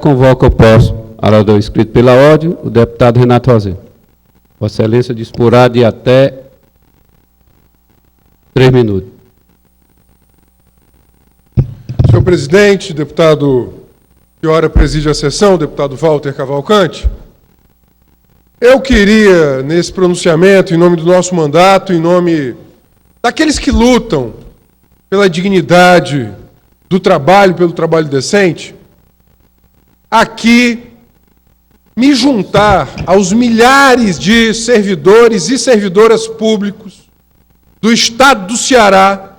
Convoca o próximo orador inscrito pela ordem, o deputado Renato Rosendo. Vossa Excelência disporá de até 3 minutos. Senhor presidente, deputado que ora preside a sessão, deputado Walter Cavalcante, eu queria, nesse pronunciamento, em nome do nosso mandato, em nome daqueles que lutam pela dignidade do trabalho, pelo trabalho decente, aqui me juntar aos milhares de servidores e servidoras públicos do Estado do Ceará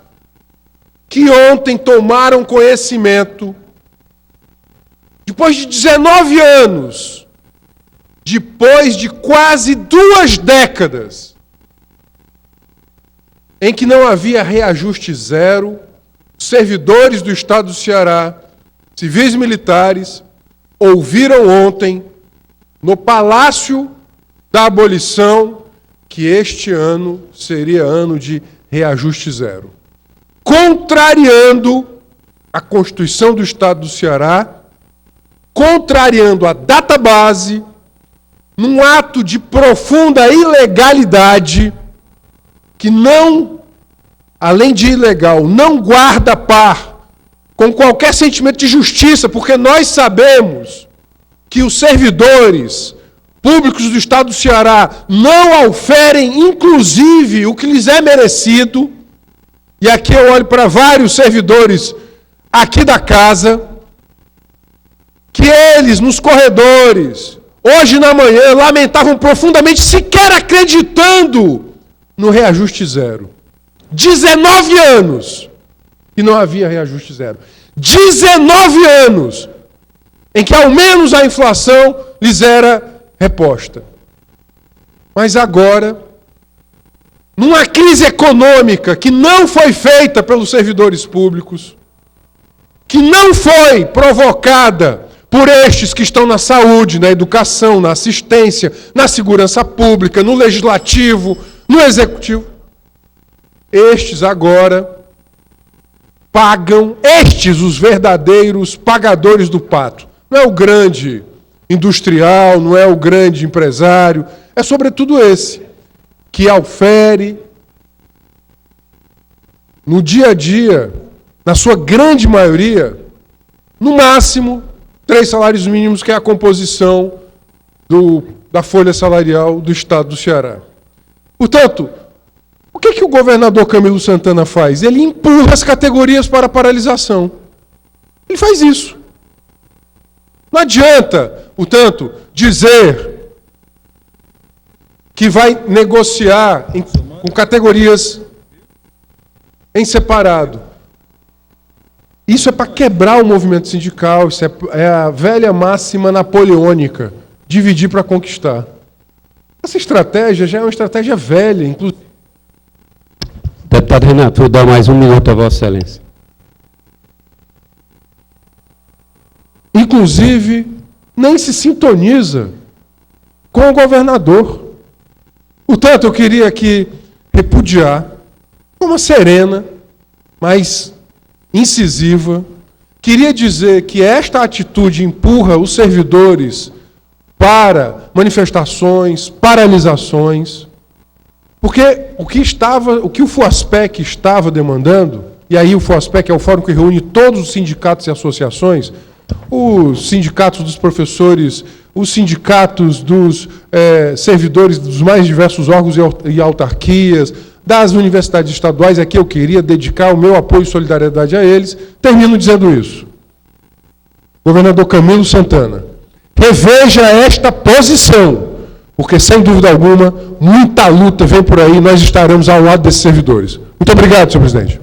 que ontem tomaram conhecimento, depois de 19 anos, depois de quase 2 décadas, em que não havia reajuste zero, servidores do Estado do Ceará, civis e militares, ouviram ontem, no Palácio da Abolição, que este ano seria ano de reajuste zero, contrariando a Constituição do Estado do Ceará, contrariando a database, num ato de profunda ilegalidade, que não, além de ilegal, não guarda par com qualquer sentimento de justiça, porque nós sabemos que os servidores públicos do Estado do Ceará não auferem, inclusive, o que lhes é merecido, e aqui eu olho para vários servidores aqui da casa, que eles, nos corredores, hoje na manhã, lamentavam profundamente, sequer acreditando no reajuste zero. 19 anos que não havia reajuste zero. 19 anos em que ao menos a inflação lhes era reposta. Mas agora, numa crise econômica que não foi feita pelos servidores públicos, que não foi provocada por estes que estão na saúde, na educação, na assistência, na segurança pública, no legislativo, no executivo, estes agora pagam, os verdadeiros pagadores do pato. Não é o grande industrial, não é o grande empresário, é sobretudo esse, que aufere no dia a dia, na sua grande maioria, no máximo, 3 salários mínimos, que é a composição da folha salarial do Estado do Ceará. Portanto, o que o governador Camilo Santana faz? Ele empurra as categorias para a paralisação. Ele faz isso. Não adianta, portanto, dizer que vai negociar com categorias em separado. Isso é para quebrar o movimento sindical, isso é a velha máxima napoleônica, dividir para conquistar. Essa estratégia já é uma estratégia velha, inclusive. Deputado Renato, vou dar mais 1 minuto a Vossa Excelência. Inclusive, nem se sintoniza com o governador. Portanto, eu queria aqui repudiar, de uma serena, mas incisiva, queria dizer que esta atitude empurra os servidores para manifestações, paralisações, porque o que o FOASPEC estava demandando, e aí o FOASPEC é o fórum que reúne todos os sindicatos e associações, os sindicatos dos professores, os sindicatos dos servidores dos mais diversos órgãos e autarquias, das universidades estaduais, aqui eu queria dedicar o meu apoio e solidariedade a eles. Termino dizendo isso. Governador Camilo Santana, reveja esta posição, porque, sem dúvida alguma, muita luta vem por aí e nós estaremos ao lado desses servidores. Muito obrigado, senhor presidente.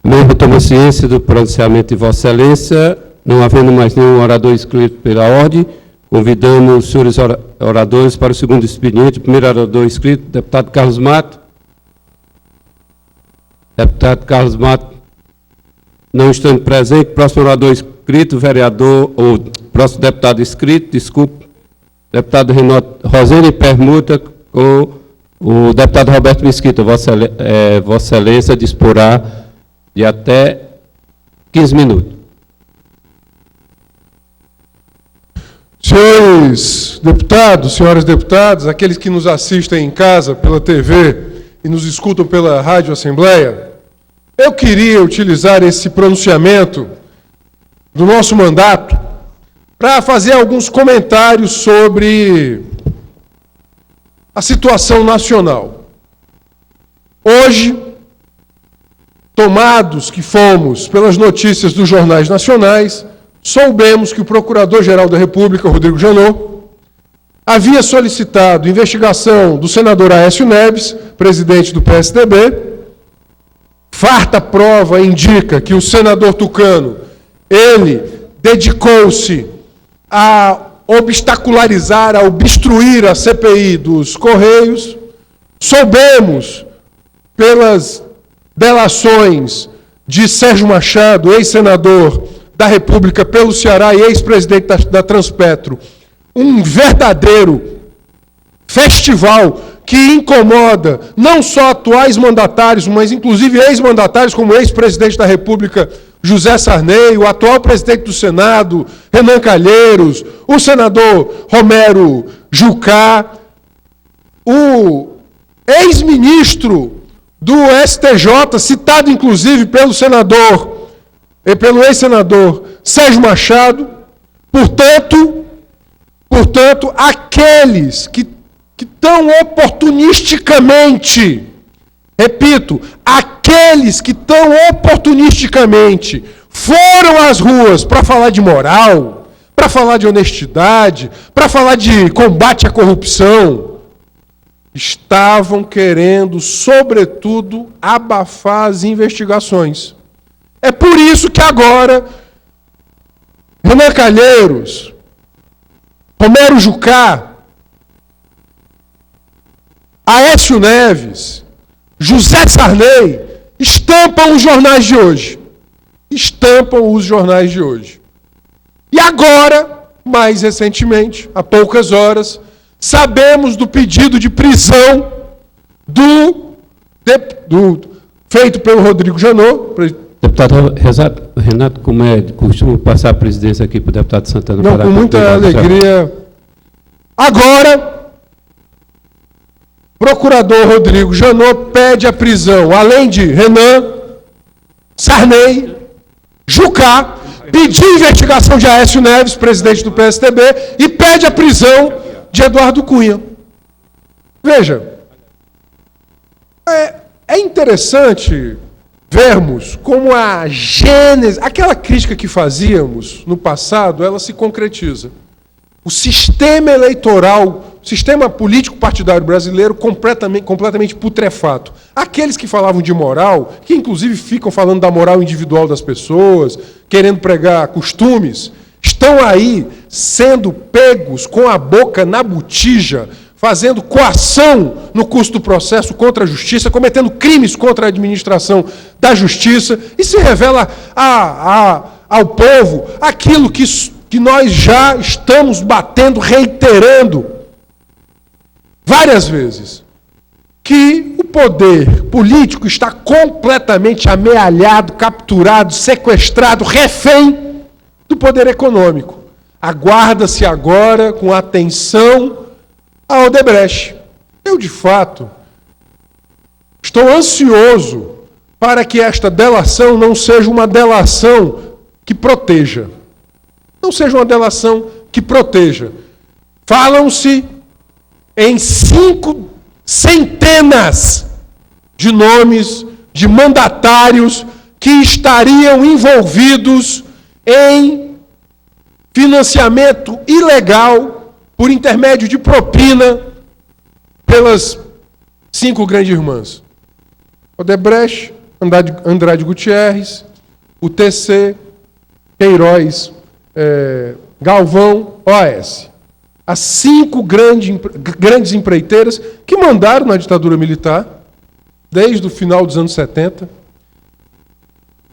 Mesmo tomo ciência do pronunciamento de Vossa Excelência, não havendo mais nenhum orador inscrito pela ordem, convidamos os senhores oradores para o segundo expediente. O primeiro orador inscrito, deputado Carlos Mato. Deputado Carlos Mato, não estando presente. Próximo orador inscrito, vereador, ou próximo deputado inscrito, desculpe, deputado Renato Rosendo, em permuta com o deputado Roberto Mesquita. Vossa Excelência disporá de até 15 minutos. Senhores deputados, senhoras deputadas, aqueles que nos assistem em casa pela TV e nos escutam pela Rádio Assembleia, eu queria utilizar esse pronunciamento do nosso mandato para fazer alguns comentários sobre a situação nacional. Hoje, tomados que fomos pelas notícias dos jornais nacionais, soubemos que o Procurador-Geral da República, Rodrigo Janot, havia solicitado investigação do senador Aécio Neves, presidente do PSDB. Farta prova indica que o senador tucano, ele dedicou-se a obstacularizar, a obstruir a CPI dos Correios. Soubemos, pelas delações de Sérgio Machado, ex-senador da República pelo Ceará e ex-presidente da Transpetro, um verdadeiro festival que incomoda não só atuais mandatários, mas inclusive ex-mandatários como o ex-presidente da República, José Sarney, o atual presidente do Senado, Renan Calheiros, o senador Romero Jucá, o ex-ministro do STJ, citado inclusive pelo ex-senador Sérgio Machado. Portanto, aqueles que tão oportunisticamente, repito, aqueles que tão oportunisticamente foram às ruas para falar de moral, para falar de honestidade, para falar de combate à corrupção, estavam querendo, sobretudo, abafar as investigações. É por isso que agora Renan Calheiros, Romero Jucá, Aécio Neves, José Sarney estampam os jornais de hoje. Estampam os jornais de hoje. E agora, mais recentemente, há poucas horas, sabemos do pedido de prisão feito pelo Rodrigo Janot. Deputado Renato, como é de costume, passar a presidência aqui para o deputado Santana. Não, com muita alegria. Agora, procurador Rodrigo Janot pede a prisão, além de Renan, Sarney, Jucá, pediu investigação de Aécio Neves, presidente do PSDB, e pede a prisão de Eduardo Cunha. Veja, é interessante vermos como a gênese, aquela crítica que fazíamos no passado, ela se concretiza. O sistema eleitoral, o sistema político partidário brasileiro completamente putrefato. Aqueles que falavam de moral, que inclusive ficam falando da moral individual das pessoas, querendo pregar costumes, estão aí sendo pegos com a boca na botija, fazendo coação no curso do processo contra a justiça, cometendo crimes contra a administração da justiça, e se revela ao povo aquilo que nós já estamos batendo, reiterando várias vezes, que o poder político está completamente amealhado, capturado, sequestrado, refém do poder econômico. Aguarda-se agora, com atenção, a Odebrecht. Eu, de fato, estou ansioso para que esta delação não seja uma delação que proteja. Não seja uma delação que proteja. Falam-se em 5 centenas de nomes de mandatários que estariam envolvidos em financiamento ilegal por intermédio de propina pelas 5 grandes irmãs. Odebrecht, Andrade Gutierrez, UTC, Queiroz, Galvão, OAS. As 5 grandes empreiteiras que mandaram na ditadura militar, desde o final dos anos 70.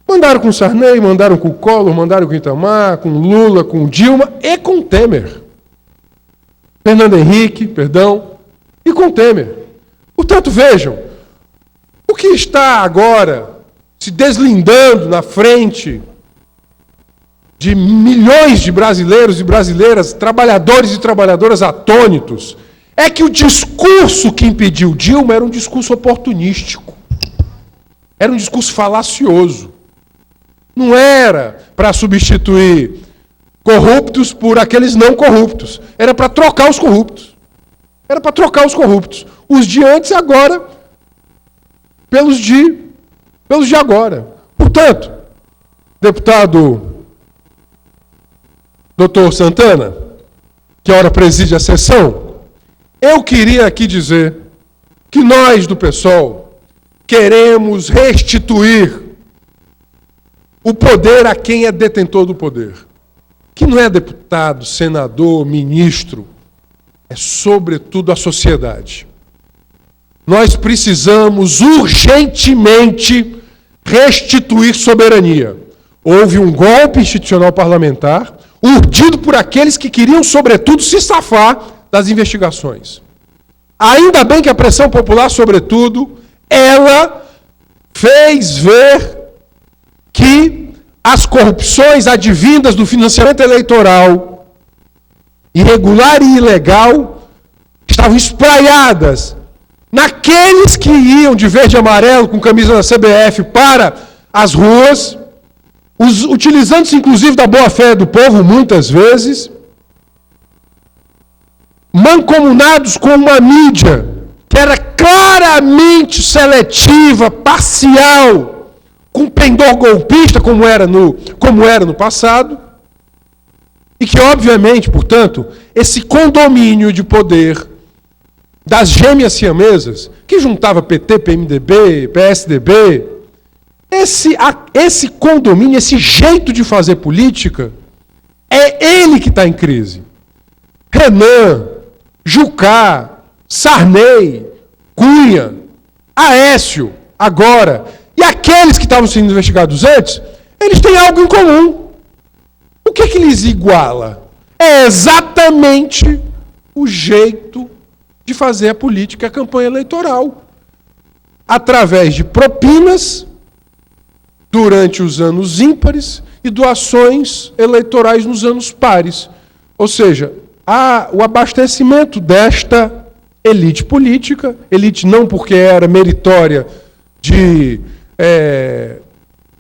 Mandaram com Sarney, mandaram com Collor, mandaram com Itamar, com Lula, com Dilma e com Temer. Fernando Henrique, e com Temer. Portanto, vejam, o que está agora se deslindando na frente de milhões de brasileiros e brasileiras, trabalhadores e trabalhadoras atônitos, é que o discurso que impediu Dilma era um discurso oportunístico. Era um discurso falacioso. Não era para substituir corruptos por aqueles não corruptos. Era para trocar os corruptos. Era para trocar os corruptos. Os de antes agora pelos de agora. Portanto, deputado Dr. Santana, que ora preside a sessão, eu queria aqui dizer que nós do PSOL queremos restituir o poder a quem é detentor do poder. Que não é deputado, senador, ministro, é sobretudo a sociedade. Nós precisamos urgentemente restituir soberania. Houve um golpe institucional parlamentar, urdido por aqueles que queriam, sobretudo, se safar das investigações. Ainda bem que a pressão popular, sobretudo, ela fez ver que as corrupções advindas do financiamento eleitoral, irregular e ilegal, estavam espraiadas naqueles que iam de verde e amarelo com camisa da CBF para as ruas, utilizando-se inclusive da boa-fé do povo, muitas vezes, mancomunados com uma mídia que era claramente seletiva, parcial, com pendor golpista, como era no passado, e que, obviamente, portanto, esse condomínio de poder das gêmeas siamesas, que juntava PT, PMDB, PSDB, esse condomínio, esse jeito de fazer política, é ele que está em crise. Renan, Jucá, Sarney, Cunha, Aécio, agora, e aqueles que estavam sendo investigados antes, eles têm algo em comum. O que lhes iguala? É exatamente o jeito de fazer a política e a campanha eleitoral. Através de propinas, durante os anos ímpares, e doações eleitorais nos anos pares. Ou seja, o abastecimento desta elite política, elite não porque era meritória de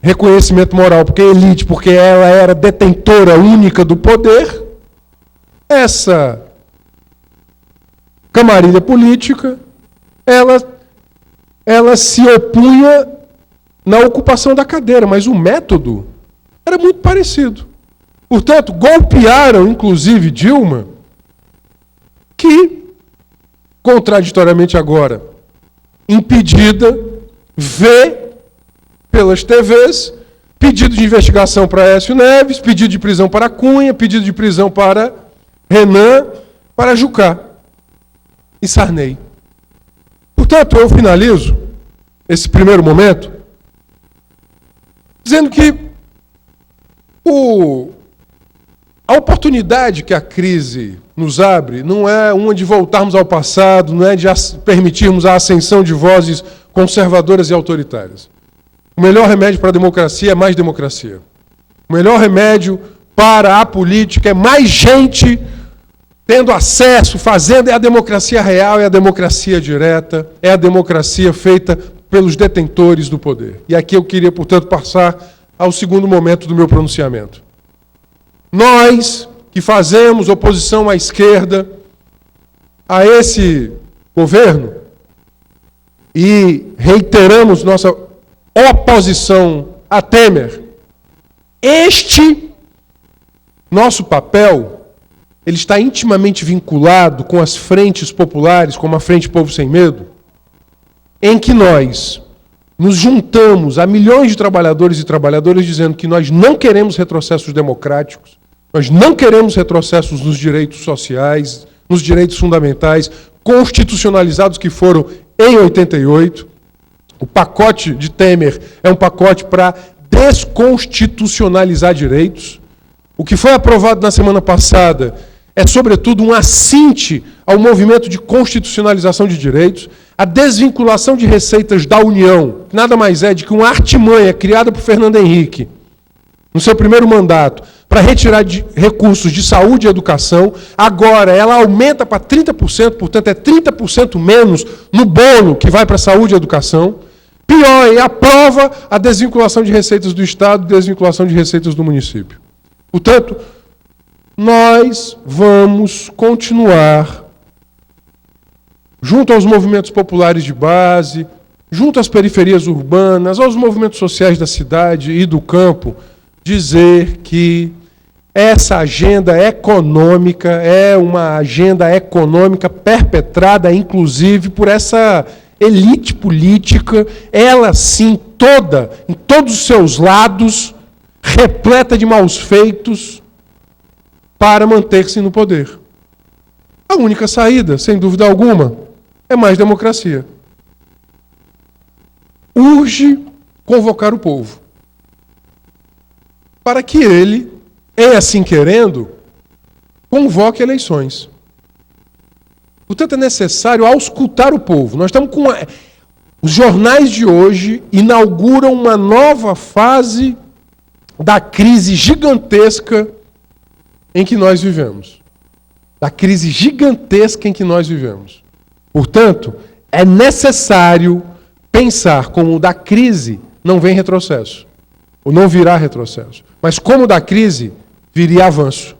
reconhecimento moral, porque elite, porque ela era detentora única do poder, essa camarilha política, ela se opunha na ocupação da cadeira, mas o método era muito parecido. Portanto, golpearam, inclusive, Dilma, que, contraditoriamente agora, impedida, vê pelas TVs pedido de investigação para Aécio Neves, pedido de prisão para Cunha, pedido de prisão para Renan, para Jucá e Sarney. Portanto, eu finalizo esse primeiro momento dizendo que a oportunidade que a crise nos abre não é uma de voltarmos ao passado, não é de permitirmos a ascensão de vozes conservadoras e autoritárias. O melhor remédio para a democracia é mais democracia. O melhor remédio para a política é mais gente tendo acesso, fazendo, é a democracia real, é a democracia direta, é a democracia feita pelos detentores do poder. E aqui eu queria, portanto, passar ao segundo momento do meu pronunciamento. Nós que fazemos oposição à esquerda, a esse governo, e reiteramos nossa oposição a Temer, este nosso papel, ele está intimamente vinculado com as frentes populares, como a Frente Povo Sem Medo, em que nós nos juntamos a milhões de trabalhadores e trabalhadoras dizendo que nós não queremos retrocessos democráticos, nós não queremos retrocessos nos direitos sociais, nos direitos fundamentais, constitucionalizados que foram em 88. O pacote de Temer é um pacote para desconstitucionalizar direitos. O que foi aprovado na semana passada é, sobretudo, um assinte ao movimento de constitucionalização de direitos, a desvinculação de receitas da União, que nada mais é do que uma artimanha criada por Fernando Henrique no seu primeiro mandato, para retirar recursos de saúde e educação. Agora ela aumenta para 30%, portanto é 30% menos no bolo que vai para saúde e educação. Pior, e aprova a desvinculação de receitas do Estado, desvinculação de receitas do município. Portanto, nós vamos continuar, junto aos movimentos populares de base, junto às periferias urbanas, aos movimentos sociais da cidade e do campo, dizer que essa agenda econômica é uma agenda econômica perpetrada, inclusive, por essa elite política, ela sim toda, em todos os seus lados, repleta de maus feitos, para manter-se no poder. A única saída, sem dúvida alguma, é mais democracia. Urge convocar o povo, para que ele, em assim querendo, convoque eleições. Portanto, é necessário auscultar o povo. Nós estamos com... Os jornais de hoje inauguram uma nova fase da crise gigantesca em que nós vivemos. Da crise gigantesca em que nós vivemos. Portanto, é necessário pensar como da crise não vem retrocesso, ou não virá retrocesso, mas como da crise viria avanço.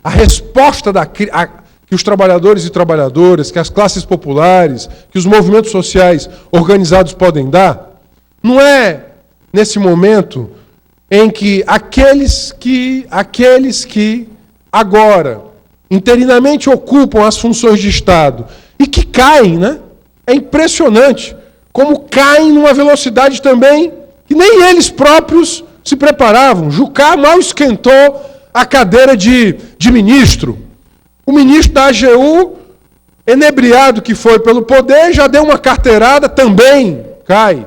A resposta que os trabalhadores e trabalhadoras, que as classes populares, que os movimentos sociais organizados podem dar, não é nesse momento em que aqueles que agora interinamente ocupam as funções de Estado e que caem, né? É impressionante como caem numa velocidade também que nem eles próprios se preparavam. Jucá mal esquentou a cadeira de ministro. O ministro da AGU, enebriado que foi pelo poder, já deu uma carteirada, também cai.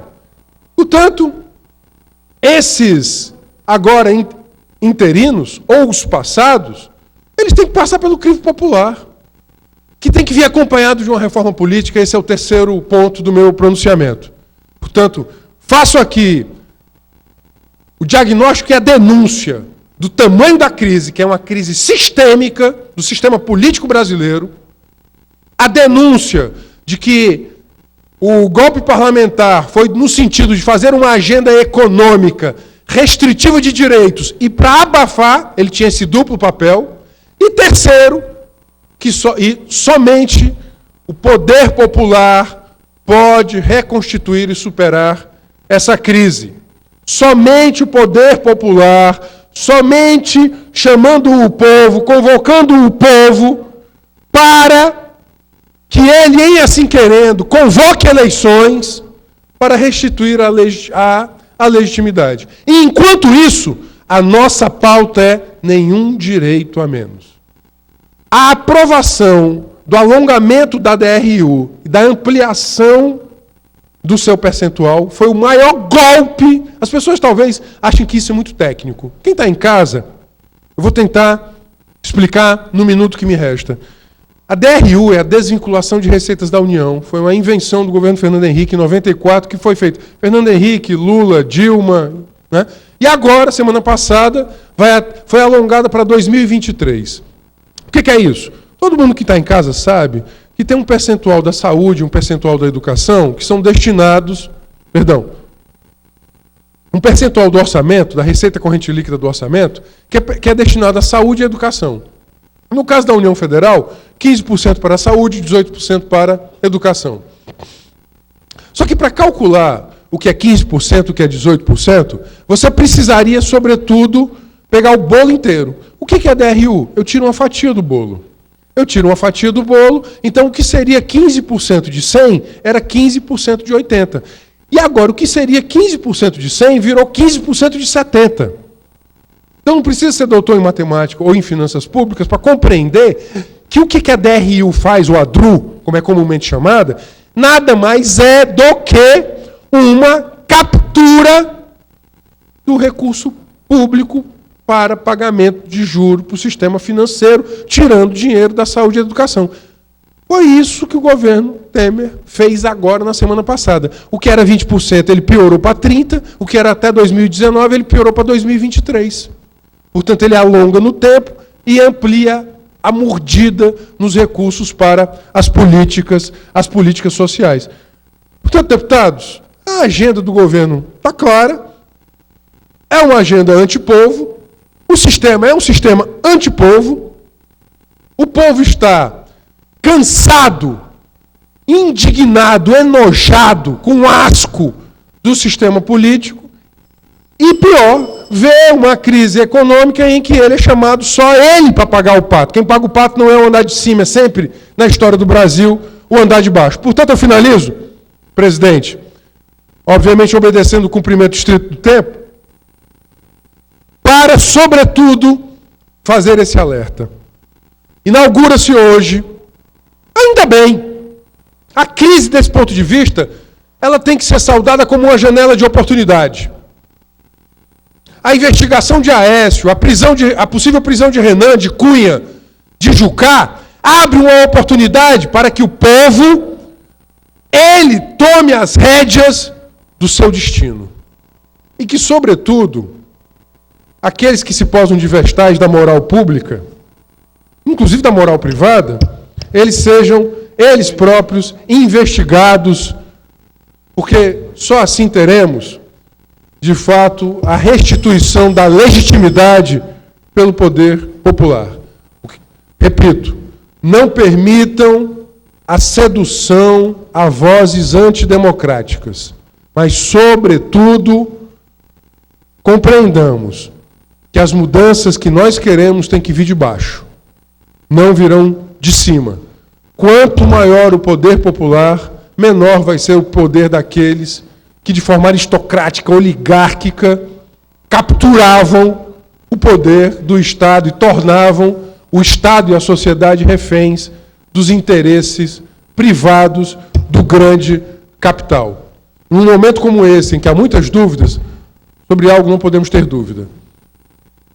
Portanto, esses agora interinos, ou os passados, eles têm que passar pelo crivo popular, que tem que vir acompanhado de uma reforma política. Esse é o terceiro ponto do meu pronunciamento. Portanto, faço aqui o diagnóstico e a denúncia do tamanho da crise, que é uma crise sistêmica do sistema político brasileiro, a denúncia de que o golpe parlamentar foi no sentido de fazer uma agenda econômica restritiva de direitos e para abafar, ele tinha esse duplo papel, e terceiro, que somente o poder popular pode reconstituir e superar essa crise. Somente o poder popular, somente chamando o povo, convocando o povo, para que ele, em assim querendo, convoque eleições para restituir a legitimidade. E, enquanto isso, a nossa pauta é nenhum direito a menos. A aprovação do alongamento da DRU e da ampliação do seu percentual foi o maior golpe. As pessoas talvez achem que isso é muito técnico. Quem está em casa, eu vou tentar explicar no minuto que me resta. A DRU é a desvinculação de receitas da União. Foi uma invenção do governo Fernando Henrique em 94 que foi feita. Fernando Henrique, Lula, Dilma, né? E agora, semana passada, foi alongada para 2023. O que é isso? Todo mundo que está em casa sabe que tem um percentual da saúde, um percentual da educação, que são destinados... um percentual do orçamento, da receita corrente líquida do orçamento, que é destinado à saúde e à educação. No caso da União Federal, 15% para a saúde e 18% para a educação. Só que para calcular o que é 15%, o que é 18%, você precisaria, sobretudo, pegar o bolo inteiro. O que é a DRU? Eu tiro uma fatia do bolo. Então o que seria 15% de 100 era 15% de 80. E agora o que seria 15% de 100 virou 15% de 70. Então não precisa ser doutor em matemática ou em finanças públicas para compreender que o que a DRU faz, ou a DRU, como é comumente chamada, nada mais é do que uma captura do recurso público para pagamento de juros para o sistema financeiro, tirando dinheiro da saúde e da educação. Foi isso que o governo Temer fez agora na semana passada. O que era 20%, ele piorou para 30%, o que era até 2019, ele piorou para 2023. Portanto, ele alonga no tempo e amplia a mordida nos recursos para as políticas sociais. Portanto, deputados, a agenda do governo está clara, é uma agenda antipovo, o sistema é um sistema antipovo, o povo está cansado, indignado, enojado, com asco do sistema político, e pior, vê uma crise econômica em que ele é chamado só ele para pagar o pato. Quem paga o pato não é o andar de cima, é sempre, na história do Brasil, o andar de baixo. Portanto, eu finalizo, presidente, obviamente obedecendo o cumprimento estrito do tempo, para, sobretudo, fazer esse alerta. Inaugura-se hoje, ainda bem, a crise desse ponto de vista, ela tem que ser saudada como uma janela de oportunidade. A investigação de Aécio, a possível prisão de Renan, de Cunha, de Jucá, abre uma oportunidade para que o povo, ele tome as rédeas do seu destino. E que, sobretudo, aqueles que se posam de vestais da moral pública, inclusive da moral privada, eles sejam, eles próprios, investigados, porque só assim teremos, de fato, a restituição da legitimidade pelo poder popular. Repito, não permitam a sedução a vozes antidemocráticas, mas, sobretudo, compreendamos que as mudanças que nós queremos têm que vir de baixo, não virão de cima. Quanto maior o poder popular, menor vai ser o poder daqueles que, de forma aristocrática, oligárquica, capturavam o poder do Estado e tornavam o Estado e a sociedade reféns dos interesses privados do grande capital. Num momento como esse, em que há muitas dúvidas, sobre algo não podemos ter dúvida.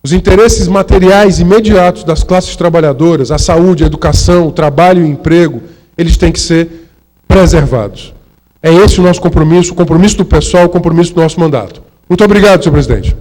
Os interesses materiais imediatos das classes trabalhadoras, a saúde, a educação, o trabalho e o emprego, eles têm que ser preservados. É esse o nosso compromisso, o compromisso do pessoal, o compromisso do nosso mandato. Muito obrigado, senhor presidente.